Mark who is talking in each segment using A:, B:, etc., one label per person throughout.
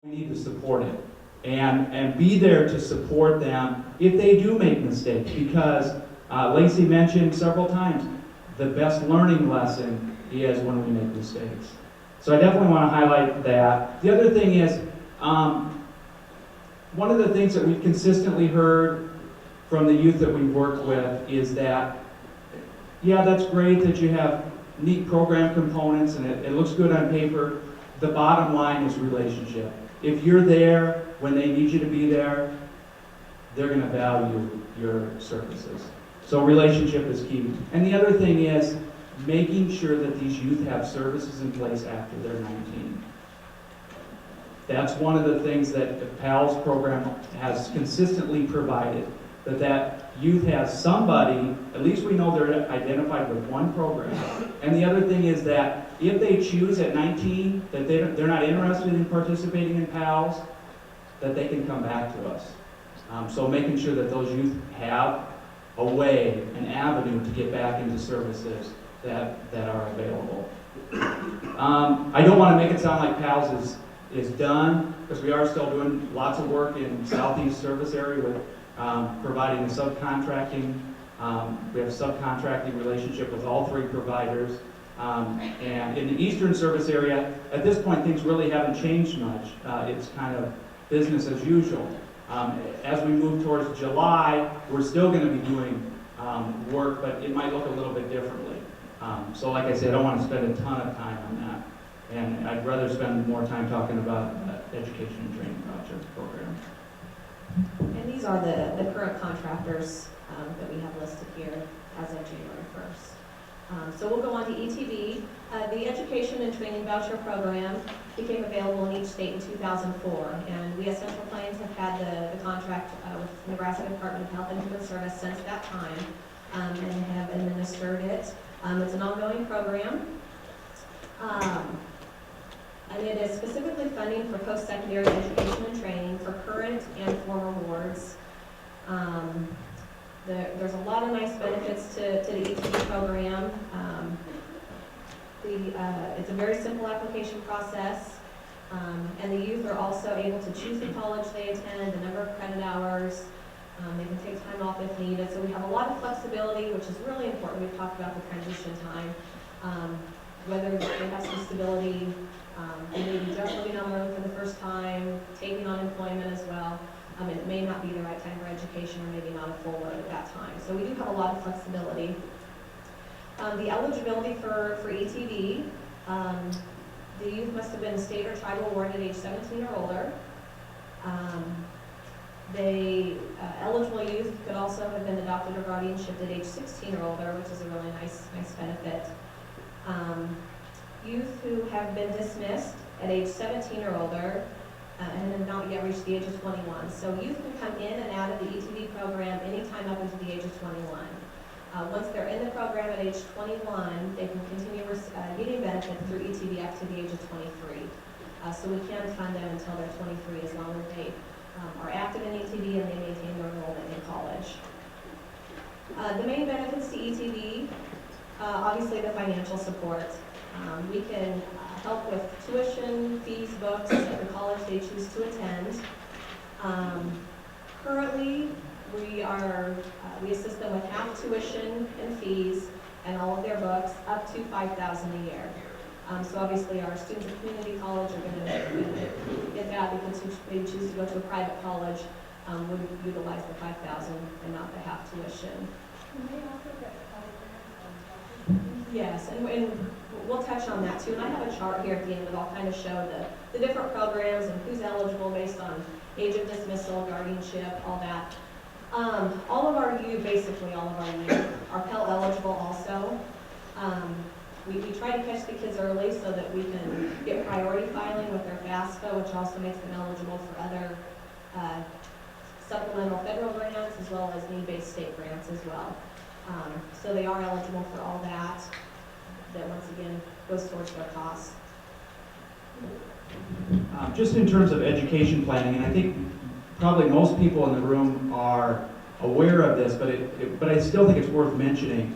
A: We need to support it and be there to support them if they do make mistakes, because Lacey mentioned several times the best learning lesson is when we make mistakes. So I definitely want to highlight that. The other thing is, one of the things that we've consistently heard from the youth that we've worked with is that, yeah, that's great that you have neat program components and it looks good on paper. The bottom line is relationship. If you're there when they need you to be there, they're going to value your services. So relationship is key. And the other thing is making sure that these youth have services in place after they're 19. That's one of the things that the PALS program has consistently provided, that youth has somebody, at least we know they're identified with one program. And the other thing is that if they choose at 19 that they're not interested in participating in PALS, that they can come back to us. So making sure that those youth have a way, an avenue to get back into services that are available. I don't want to make it sound like PALS is done, because we are still doing lots of work in Southeast service area with providing the subcontracting. We have a subcontracting relationship with all three providers. And in the Eastern service area, at this point, things really haven't changed much. It's kind of business as usual. As we move towards July, we're still going to be doing work, but it might look a little bit differently. So like I said, I don't want to spend a ton of time on that. And I'd rather spend more time talking about education and training project program.
B: And these are the current contractors that we have listed here as of January 1st. So we'll go on to ETV. The Education and Training Voucher Program became available in each state in 2004, and we at Central Plains have had the contract with Nebraska Department of Health and Human Service since that time, and have administered it. It's an ongoing program. And it is specifically funding for post-secondary education and training for current and former wards. There's a lot of nice benefits to the ETV program. It's a very simple application process, and the youth are also able to choose the college they attend, the number of credit hours. They can take time off if needed. So we have a lot of flexibility, which is really important. We've talked about the transition time, whether they have some stability, they may be just living on their own for the first time, taking on employment as well. It may not be the right time for education, or maybe not a full load at that time. So we do have a lot of flexibility. The eligibility for ETV, the youth must have been state or tribal ward at age 17 or older. Eligible youth could also have been adopted or guardianship at age 16 or older, which is a really nice benefit. Youth who have been dismissed at age 17 or older and have not yet reached the age of 21. So youth can come in and out of the ETV program anytime up until the age of 21. Once they're in the program at age 21, they can continue getting benefits through ETV up to the age of 23. So we can fund them until they're 23 as long as they are active in ETV and they maintain their enrollment in college. The main benefits to ETV, obviously the financial support. We can help with tuition, fees, books at the college they choose to attend. Currently, we assist them with half tuition and fees and all of their books up to $5,000 a year. So obviously our students at community college are going to get that, because they choose to go to a private college, would utilize the $5,000 and not the half tuition.
C: Can they also get college grants?
B: Yes, and we'll touch on that too. And I have a chart here at the end that I'll kind of show the different programs and who's eligible based on age of dismissal, guardianship, all that. All of our youth, basically all of our youth, are Pell eligible also. We try to catch the kids early so that we can get priority filing with their FAFSA, which also makes them eligible for other supplemental federal grants as well as need-based state grants as well. So they are eligible for all that once again goes towards their costs.
A: Just in terms of education planning, and I think probably most people in the room are aware of this, but I still think it's worth mentioning.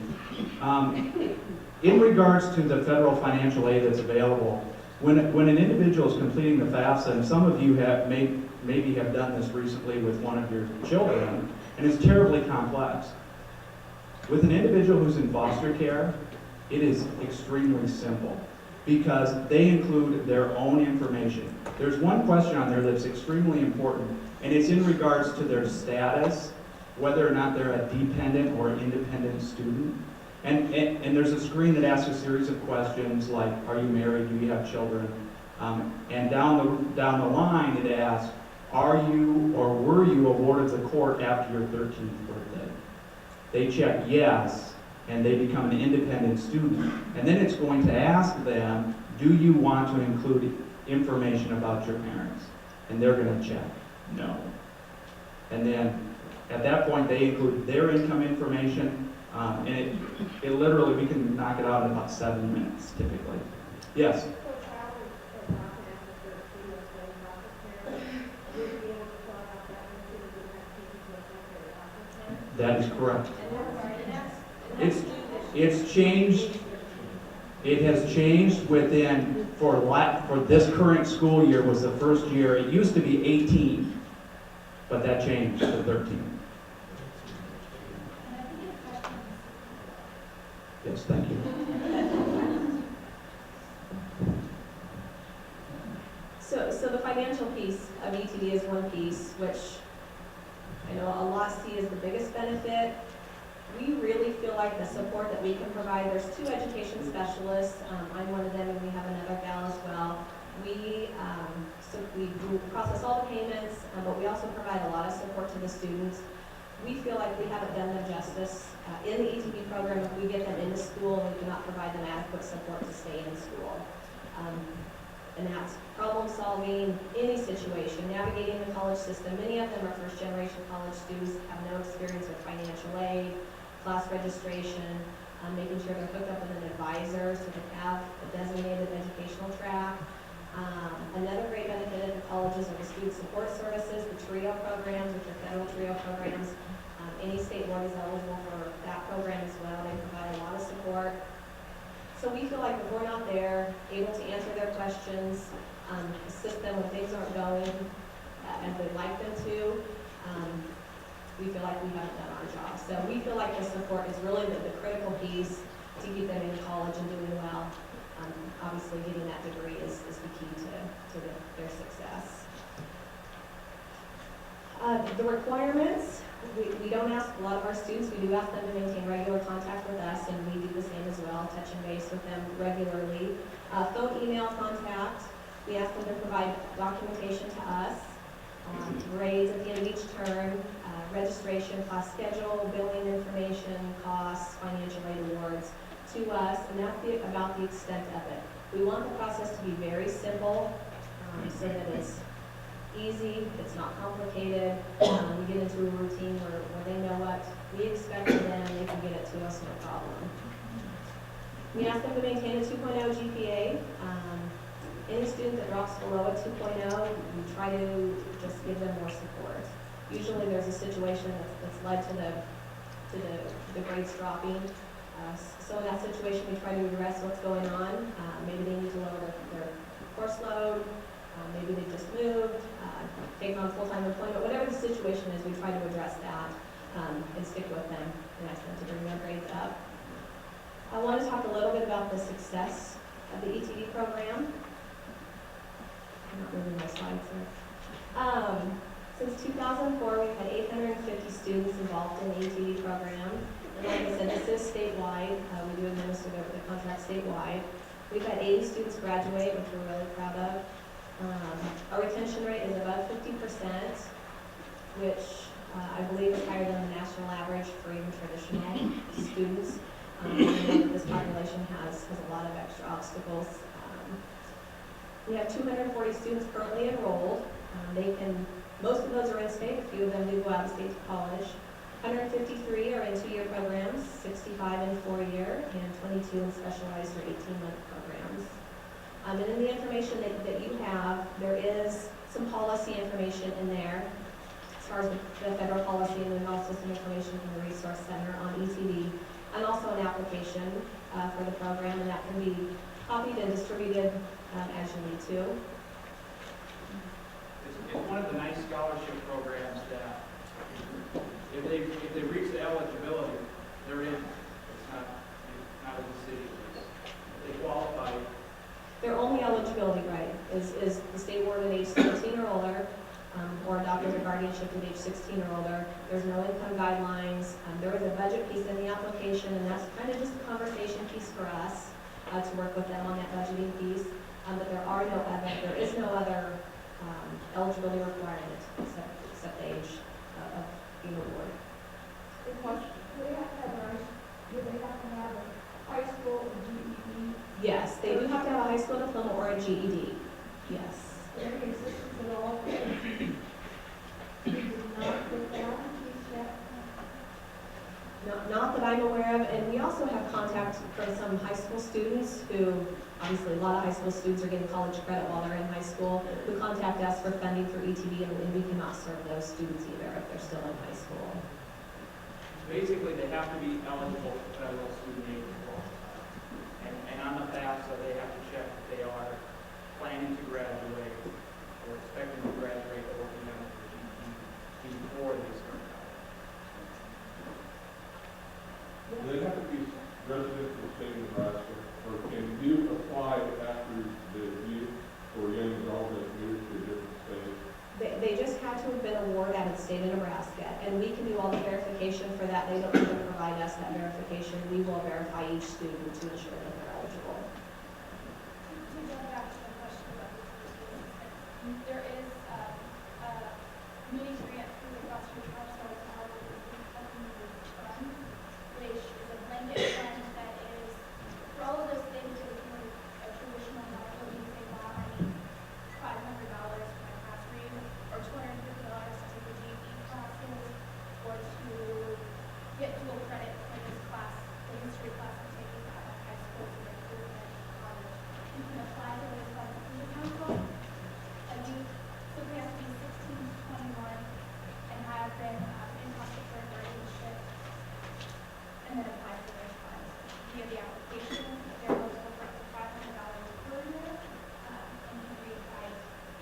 A: In regards to the federal financial aid that's available, When an individual is completing the FAFSA, and some of you maybe have done this recently with one of your children, and it's terribly complex. With an individual who's in foster care, it is extremely simple because they include their own information. There's one question on there that's extremely important, and it's in regards to their status, whether or not they're a dependent or independent student. And there's a screen that asks a series of questions like, are you married, do you have children? And down the line it asks, are you or were you awarded the court after your 13th birthday? They check yes, and they become an independent student. And then it's going to ask them, do you want to include information about your parents? And they're going to check no. And then at that point they include their income information, and it literally, we can knock it out in about 7 minutes typically. Yes?
C: So a child is not going to have to do a slave foster care, would be able to fill out that into the next foster care?
A: That is correct.
B: And that's
A: It's changed. It has changed within, for this current school year was the first year. It used to be 18, but that changed to 13. Yes, thank you.
B: So the financial piece of ETD is one piece, which I know a lot see as the biggest benefit. We really feel like the support that we can provide, there's 2 education specialists. I'm one of them, and we have another gal as well. We process all the payments, but we also provide a lot of support to the students. We feel like we haven't done them justice. In the ETD program, if we get them into school, we cannot provide them adequate support to stay in school. And that's problem solving, any situation, navigating the college system. Many of them are first generation college students, have no experience with financial aid, class registration, making sure they're hooked up with an advisor so they have a designated educational track. Another great benefit of the colleges are the student support services, the TRIO programs, which are federal TRIO programs. Any state board is eligible for that program as well. They provide a lot of support. So we feel like if we're not there, able to answer their questions, assist them when things aren't going as they'd like them to, we feel like we haven't done our job. So we feel like the support is really the critical piece to keep them in college and doing well. Obviously, getting that degree is the key to their success. The requirements, we don't ask a lot of our students, we do ask them to maintain regular contact with us, and we do the same as well, touching base with them regularly. Phone, email contact, we ask them to provide documentation to us, grades at the end of each term, registration, class schedule, billing information, costs, financial aid awards to us, and that's about the extent of it. We want the process to be very simple, so that it's easy, it's not complicated. We get into a routine where they know what we expect of them and they can get it to us no problem. We ask them to maintain a 2.0 GPA. Any student that drops below a 2.0, we try to just give them more support. Usually there's a situation that's led to the grades dropping. So in that situation, we try to address what's going on. Maybe they need to lower their course load. Maybe they've just moved, taken on full-time employment. Whatever the situation is, we try to address that and stick with them and ask them to bring their grades up. I want to talk a little bit about the success of the ETD program. I'm not moving my slides here. Since 2004, we've had 850 students involved in the ETD program. And like I said, this is statewide. We do administer the contract statewide. We've had 80 students graduate, which we're really proud of. Our retention rate is above 50%, which I believe is higher than the national average for even traditional students. This population has a lot of extra obstacles. We have 240 students currently enrolled. Most of those are in-state. A few of them do go out of state to college. 153 are in 2-year programs, 65 in 4-year, and 22 in specialized or 18-month programs. And in the information that you have, there is some policy information in there as far as the federal policy, and then also some information from the Resource Center on ETD, and also an application for the program, and that can be copied and distributed as you need to.
D: It's one of the nice scholarship programs that if they reach the eligibility, they're in. It's not a decision. If they qualify.
B: Their only eligibility, right, is the state board at age 17 or older, or adopted or guardianship at age 16 or older. There's no income guidelines. There is a budget piece in the application, and that's kind of just a conversation piece for us to work with them on that budgeting piece. But there is no other eligibility requirement except the age of being a board.
C: Good question. Do they have to have a high school or GED?
B: Yes, they do have to have a high school diploma or a GED. Yes.
C: Any assistance at all? You did not get that piece yet?
B: Not that I'm aware of, and we also have contact from some high school students who, obviously a lot of high school students are getting college credit while they're in high school, who contact us for funding through ETV, and we cannot serve those students either if they're still in high school.
D: Basically, they have to be eligible for federal student aid to qualify. And on the FAFSA, they have to check if they are planning to graduate or expecting to graduate or working on their GED before they start college.
E: Do they have to be residents of the state of Nebraska, or can you apply after the youth or young adult that moved to a different state?
B: They just had to have been awarded out of the state of Nebraska, and we can do all the verification for that. They don't need to provide us that verification. We will verify each student to ensure that they're eligible.
F: To go back to the question about the assistance, there is a mini grant through the Western Council to help with the community fund, which is a blanket fund that is for all of those things that we can a traditional medical needs. Say, wow, I need $500 for my class read, or $250 to take a GED classes, or to get dual credit for this class, the history class I'm taking at my high school to get dual credit for college. You can apply for those funds through the council. A youth simply has to be 16 to 21 and have been in foster care guardianship, and then apply for those funds via the application. They're eligible for up to $500 per year, and can reapply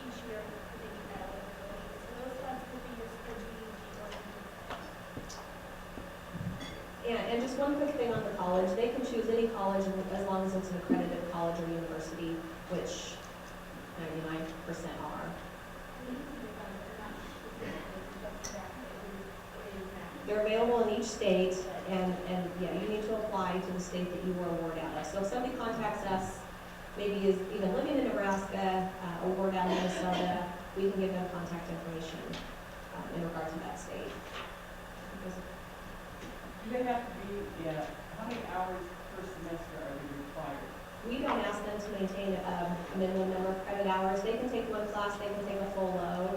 F: each year if they meet that eligibility. So those funds could be used for GED or
B: And just one quick thing on the college, they can choose any college as long as it's an accredited college or university, which 99% are. They're available in each state, and yeah, you need to apply to the state that you were awarded out of. So if somebody contacts us, maybe is even living in Nebraska, award out of Minnesota, we can give them contact information in regard to that state.
G: Do they have to be, how many hours per semester are they required?
B: We don't ask them to maintain a minimum number of credit hours. They can take one class, they can take a full load.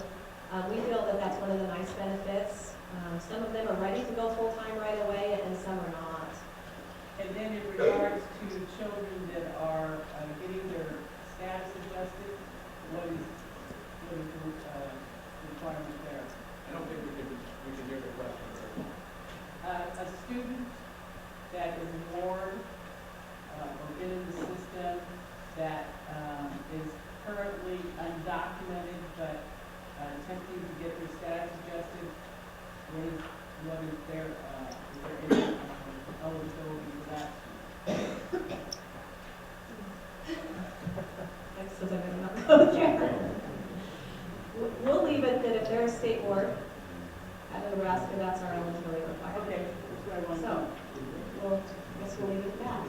B: We feel that that's one of the nice benefits. Some of them are ready to go full-time right away, and some are not.
G: And then in regards to children that are getting their status adjusted, what is the requirement there?
D: I don't think we can hear the question very well.
G: A student that is enrolled or been in the system that is currently undocumented but attempting to get their status adjusted, what is their, is there any eligibility for that?
B: Because I'm gonna not go there. We'll leave it that if they're a state board out of Nebraska, that's our eligibility requirement.
G: Okay, that's what I want to
B: So,
G: know.
B: well, I guess we'll leave it at that.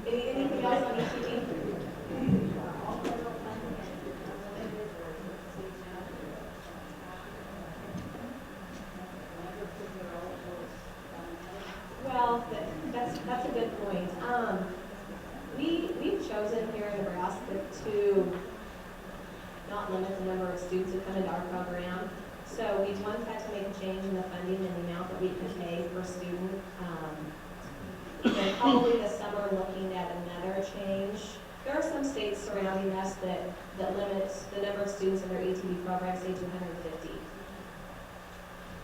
B: Anything else on ETG? Well, that's a good point. We've chosen here in Nebraska to not limit the number of students who come into our program. So we once had to make a change in the funding and the amount that we can pay per student. And probably this summer looking at another change. There are some states surrounding us that limits the number of students in their ETV program, say 250.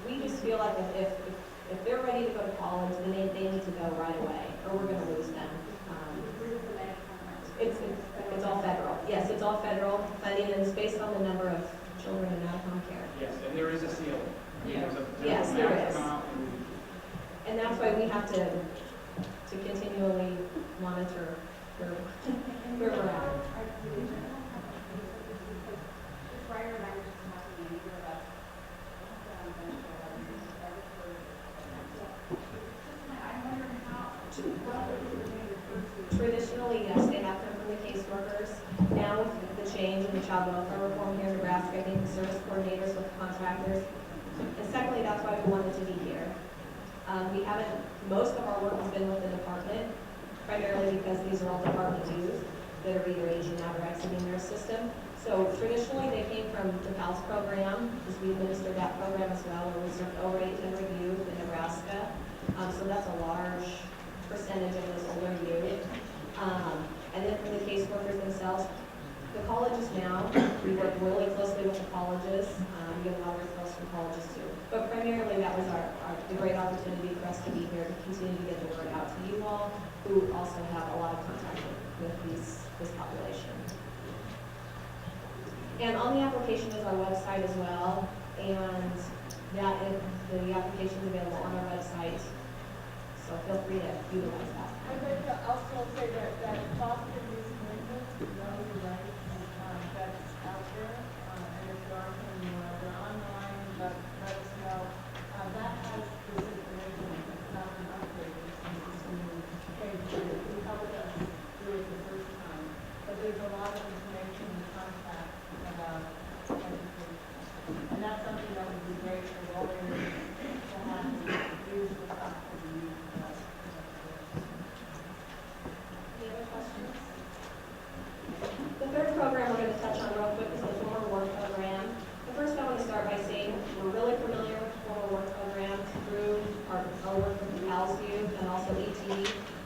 B: We just feel like if they're ready to go to college, then they need to go right away, or we're going to lose them. funding, and it's based on the number of children in out-of-home care.
D: Yes, and there is a ceiling. I mean, there's a
B: Yes, there
D: max
B: is.
D: amount,
B: And that's why we have to continually monitor where we're at.
C: Prior, and I was just talking to you about, I'm wondering how, what are they referred to?
B: Traditionally, yes, they have come from the caseworkers. Now with the change in the child welfare reform here in Nebraska, I think the service coordinators with contractors. And secondly, that's why we wanted to be here. We haven't, most of our work has been with the department, primarily because these are all department youth that are either aging out or exiting their system. So traditionally, they came from the FAFSA program, because we administered that program as well, where we served over 800 youth in Nebraska. So that's a large percentage of those older youth. And then from the caseworkers themselves, the colleges now, we work really closely with the colleges. We get a lot of referrals from colleges too. But primarily, that was the great opportunity for us to be here to continue to get the word out to you all, who also have a lot of contact with this population. And on the application is our website as well, and the application is available on our website. So feel free to utilize that.
G: I'd like to also say that foster youth movement, you're right, that's out there, and if there aren't any more, they're online, but let us know. That has this information, it's not an upgrade, it's new page, who helped us do it the first time. But there's a lot of information and contact about education. And that's something that would be great for lawyers to have to use the talk to the youth.
B: Any other questions? The third program we're going to touch on real quick is the former award program. But first, I want to start by saying we're really familiar with the former award program through our work with the PALS youth and also ET.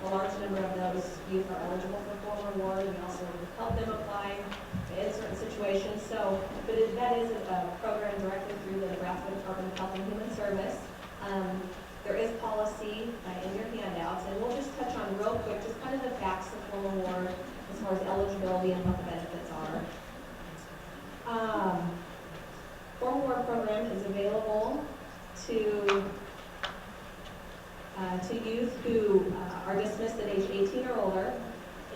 B: A large number of those youth are eligible for former award. We also help them apply in certain situations. So, that is a program directly through the Nebraska Department of Health and Human Service. There is policy in your handouts, and we'll just touch on real quick just kind of the facts of former award as far as eligibility and what the benefits are. Former award program is available to youth who are dismissed at age 18 or older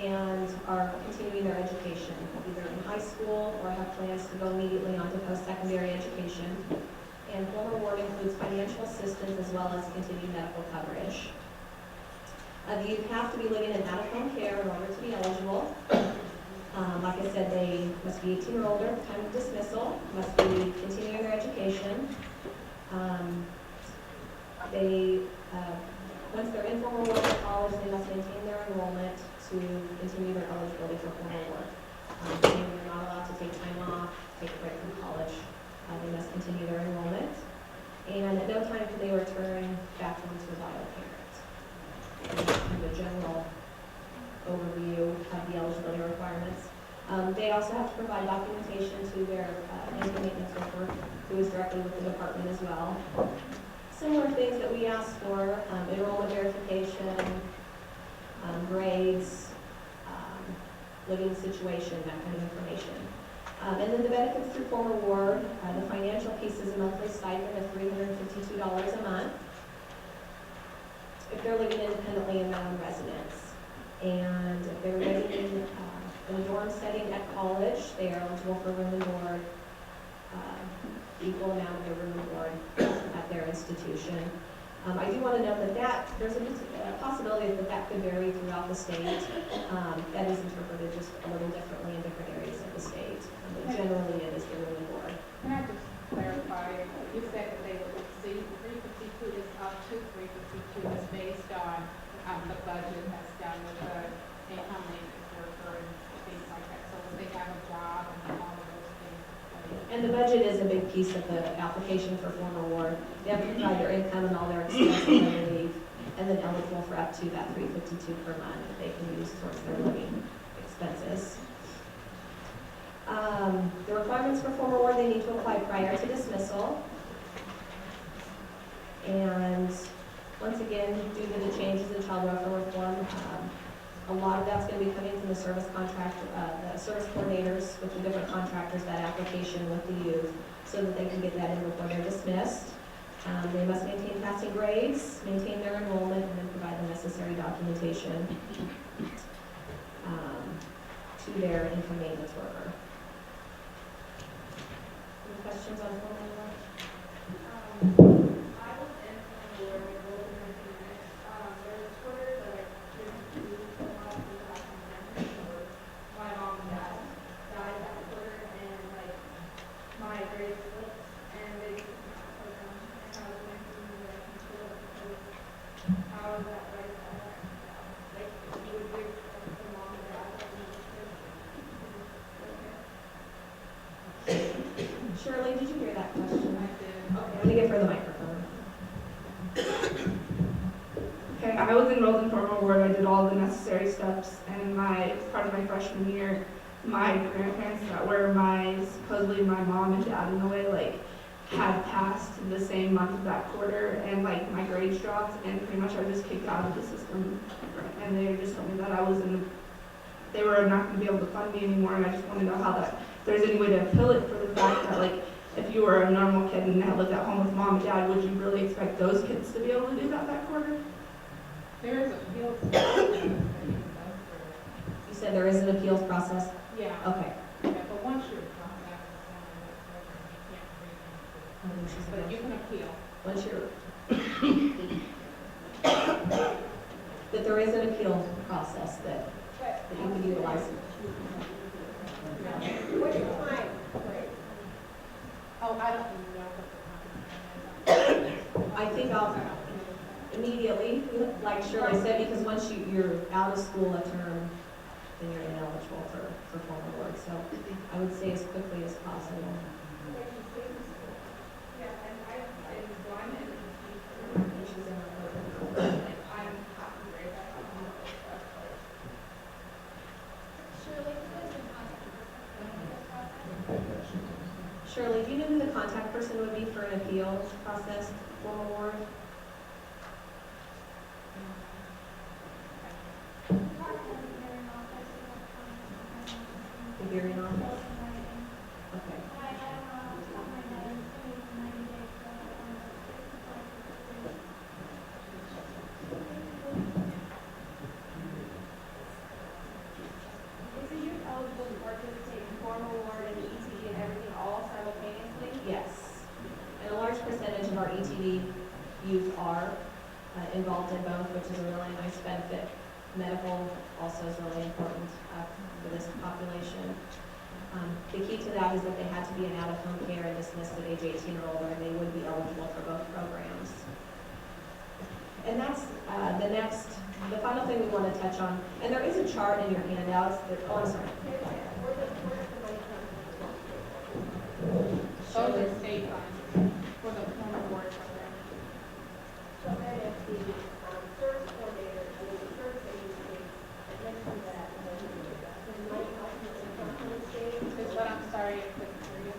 B: and are continuing their education, either in high school or have plans to go immediately on to post-secondary education. And former award includes financial assistance as well as continued medical coverage. The youth have to be living in out-of-home care in order to be eligible. Like I said, they must be 18 or older at the time of dismissal, must be continuing their education. Once they're in former award at college, they must maintain their enrollment to continue their eligibility for former award. Meaning they're not allowed to take time off, take a break from college. They must continue their enrollment. And at no time can they return back home to a bio parent. And that's kind of a general overview of the eligibility requirements. They also have to provide documentation to their maintenance worker, who is directly with the department as well. Similar things that we ask for, enrollment verification, grades, living situation, that kind of information. And then the benefits through former award, the financial piece is a monthly stipend of $352 a month if they're living independently in their own residence. And if they're living in a dorm setting at college, they are eligible for room and board, equal amount of their room and board at their institution. I do want to note that there's a possibility that could vary throughout the state. That is interpreted just a little differently in different areas of the state. But generally, it is the room and board.
H: Can I just clarify, you said that they would exceed 352 is up to 352 is based on the budget that's done with the income maintenance worker and things like that. So if they have a job and all of those things.
B: And the budget is a big piece of the application for former award. They have to provide their income and all their expenses, I believe, and then eligible for up to that $352 per month that they can use towards their living expenses. The requirements for former award, they need to apply prior to dismissal. And once again, due to the changes in child welfare reform, A lot of that's gonna be coming from the service contract, the service coordinators with the different contractors, that application with the youth, so that they can get that in before they're dismissed. They must maintain passing grades, maintain their enrollment, and then provide the necessary documentation to their income maintenance worker. Any questions on formal work?
C: I was in the word enrolled in 19 minutes. There was Twitter that I didn't do a lot of the documentation for my mom and dad died at Twitter, and like my grade slips, and they took me out of the program, and I was going through the control because how is that right? Like, you would give the mom and dad like
B: Shirley, did you hear that question?
H: I did.
B: Okay, let me give her the microphone.
I: Okay, I was enrolled in formal ward. I did all the necessary steps, and part of my freshman year, my grandparents that were supposedly my mom and dad in a way, like, had passed the same month of that quarter, and like my grades dropped, and pretty much I was just kicked out of the system, and they just told me that they were not going to be able to fund me anymore, and I just want to know if there's any way to appeal it for the fact that, like, if you were a normal kid and had lived at home with mom and dad, would you really expect those kids to be able to do that quarter?
H: There is a field process.
B: You said there is an appeals process?
H: Yeah,
B: Okay.
H: yeah, but once you're gone, that's the program, you can't
B: I think she's
H: but you can appeal.
B: Once you're, that there is an appeal process that you can utilize.
C: what's your time?
H: Oh, I don't know what the time is.
B: I think I'll immediately, like Shirley said, because once you're out of school a term, then you're ineligible for formal work. So I would say as quickly as possible.
C: Yeah, and I'm one, and
B: She's in her program.
C: I'm happy with that.
F: Shirley, who is the contact person for the process?
B: Shirley, do you know who the contact person would be for an appeals process, formal ward? The hearing office? Okay.
C: Is the youth eligible to participate in formal ward and ETD and everything all simultaneously?
B: Yes. And a large percentage of our ETD youth are involved in both, which is a really nice benefit. Medical also is really important for this population. The key to that is that they had to be in out-of-home care and dismissed at age 18 or older, and they would be eligible for both programs. And that's the final thing we want to touch on. And there is a chart in your handouts that, oh, I'm sorry.
C: Where does the money come from?
H: Those are state funds for the formal ward program.
C: So then if the service coordinator and the service agency mentioned that, then money comes from the state.
H: Is what I'm sorry, I couldn't hear you.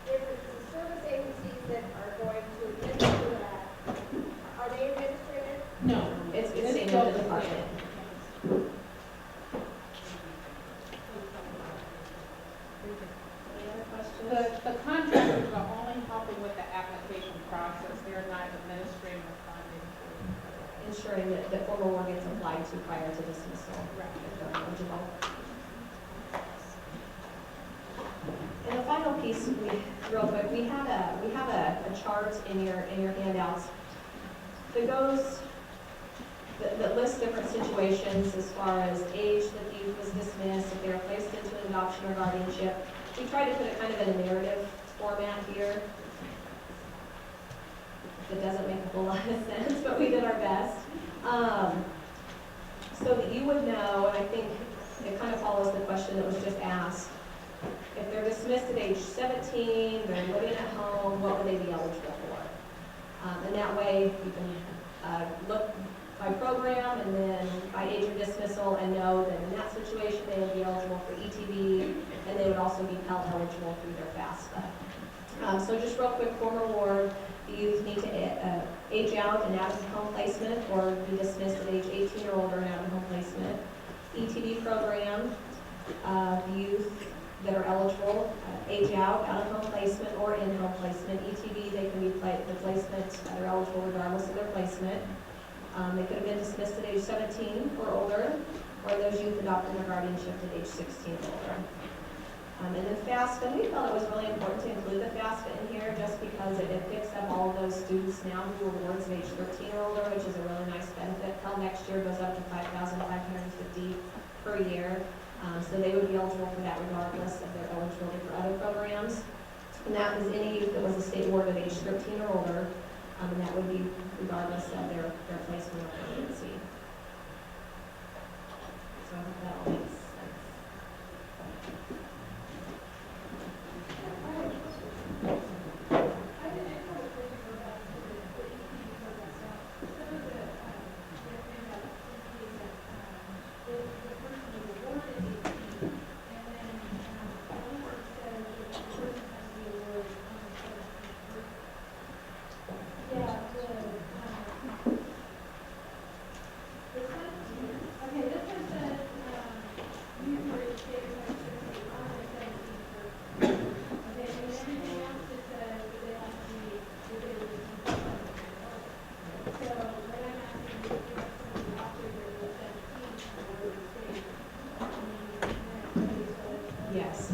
C: If it's the service agencies that are going to administer that, are they administering it?
H: No.
B: It's
H: This
B: same
H: goes
B: in the
H: to
B: department. Any other questions?
H: The contractors are only helping with the application process. They're not administering the funding.
B: Ensuring that formal work gets applied to prior to dismissal.
H: Right.
B: If they're eligible. And the final piece, real quick, we have a chart in your handouts that goes, that lists different situations as far as age that the youth was dismissed, if they were placed into an adoption or guardianship. We try to put it kind of in a narrative format here. That doesn't make a whole lot of sense, but we did our best. So that you would know, and I think it kind of follows the question that was just asked. If they're dismissed at age 17, they're living at home, what would they be eligible for? And that way you can look by program and then by age of dismissal and know that in that situation they would be eligible for ETV and they would also be Pell eligible through their FAFSA. So just real quick, former ward, the youth need to age out and out of home placement or be dismissed at age 18 or older and out of home placement. ETV program, youth that are eligible, age out of home placement or in-home placement. ETV, they can be the placement, they're eligible regardless of their placement. They could have been dismissed at age 17 or older, or those youth adopted their guardianship at age 16 or older. And then FAFSA, we felt it was really important to include the FAFSA in here just because it picks up all of those students now who are awards at age 13 or older, which is a really nice benefit. Pell next year goes up to $5,550 per year. So they would be eligible for that regardless of their eligibility for other programs. And that is any youth that was a state award at age 13 or older, and that would be regardless of their placement or permanency. So I hope that all makes sense.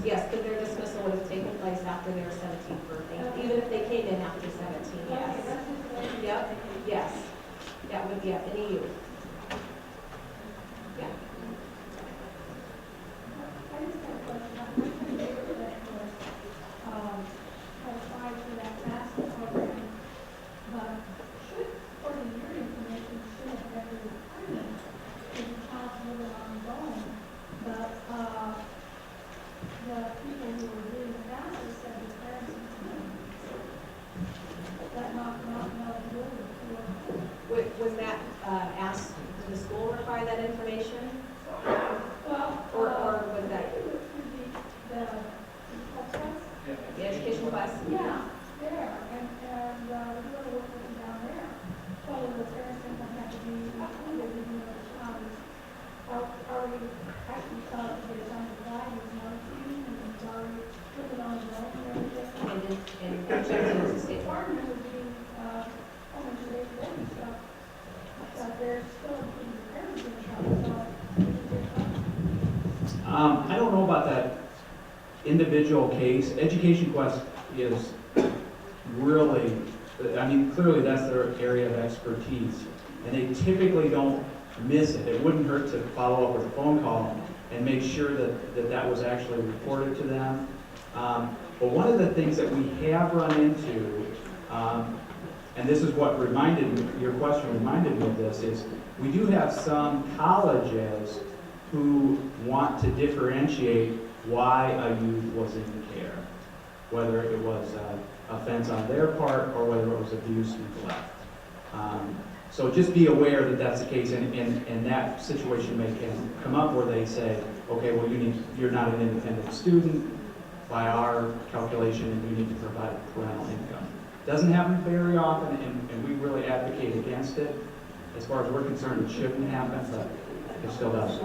B: Yes, because their dismissal would have taken place after their 17th birthday, even if they came in after 17, yes. Yep, yes. That would be any youth. Yeah.
C: I just have a question. I'm not sure that qualify for that FAFSA program, but should, according to your information, should have been a requirement to the child's living on his own. But the people who were doing the FAFSA said the parents that not eligibility for.
B: Was that asked, did the school require that information?
C: Well,
B: Or was that
C: the test?
B: the education class?
C: Yeah, there, and we really work with them down there. Whether the parents don't have to be included in the child is, are we actually taught that it's on the flag, it's not a team, and it's already putting on the own and everything.
B: And Jackson is a state park.
C: Partners would be, almost today's and stuff, but they're still including the parents in the child, so.
A: I don't know about that individual case. Education Quest is really, I mean, clearly that's their area of expertise, and they typically don't miss it. It wouldn't hurt to follow up with a phone call and make sure that was actually reported to them. But one of the things that we have run into, and this is what your question reminded me of this, is we do have some colleges who want to differentiate why a youth was in care, whether it was offense on their part or whether it was abuse, neglect. So just be aware that that's the case, and that situation may come up where they say, okay, well, you're not an independent student by our calculation, and you need to provide parental income. Doesn't happen very often, and we really advocate against it. As far as we're concerned, it shouldn't happen, but it still does.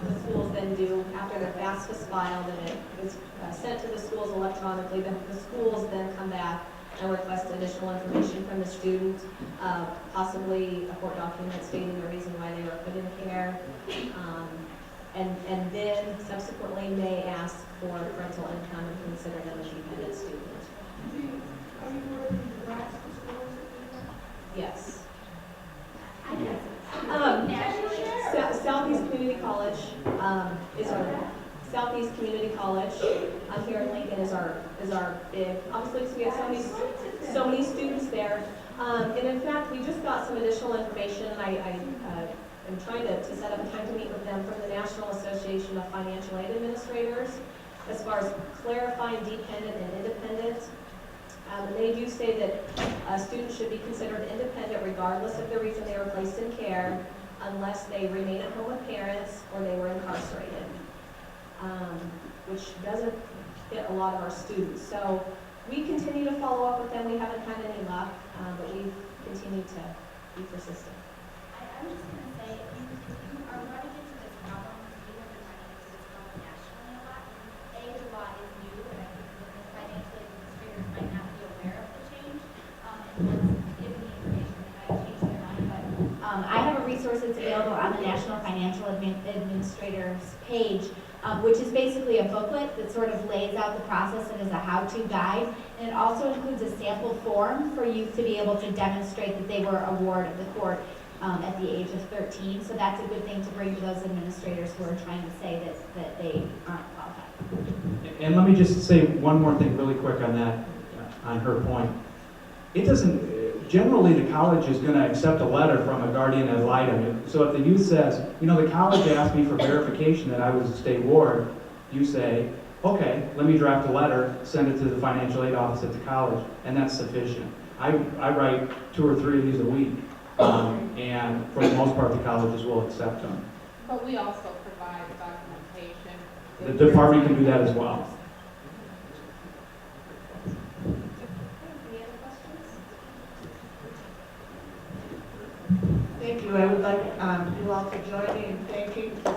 B: The schools then do, after the FAFSA is filed and it is sent to the schools electronically, the schools then come back and request additional information from the student, possibly a court document stating the reason why they were put in care, and then subsequently may ask for parental income and consider them a dependent student.
C: Are you working in Nebraska schools?
B: Yes.
C: I guess.
B: Southeast Community College is our Southeast Community College here in Lincoln is our big. Obviously, because we have so many students there. And in fact, we just got some additional information. I am trying to set up a time to meet with them from the National Association of Financial Aid Administrators as far as clarifying dependent and independent. And they do say that students should be considered independent regardless of the reason they were placed in care, unless they remain at home with parents or they were incarcerated, which doesn't fit a lot of our students. So we continue to follow up with them. We haven't had any luck, but we continue to be persistent.
J: I was just going to say, if you are running into this problem
F: might not be aware of the change, and once given the information, they might change their mind, but, I have a resource that's available on the National Financial Administrator's page, which is basically a booklet that sort of lays out the process and is a how-to guide. And it also includes a sample form for youth to be able to demonstrate that they were a ward of the court at the age of 13. So that's a good thing to bring to those administrators who are trying to say that they aren't qualified.
A: And let me just say one more thing really quick on that, on her point. It doesn't, generally the college is going to accept a letter from a guardian ad litem. So if the youth says, you know, the college asked me for verification that I was a state ward, you say, okay, let me draft a letter, send it to the financial aid office at the college, and that's sufficient. I write 2 or 3 of these a week, and for the most part the colleges will accept them.
H: But we also provide documentation.
A: The department can do that as well.
B: Any other questions?
J: Thank you. I would like you all to join me in thanking the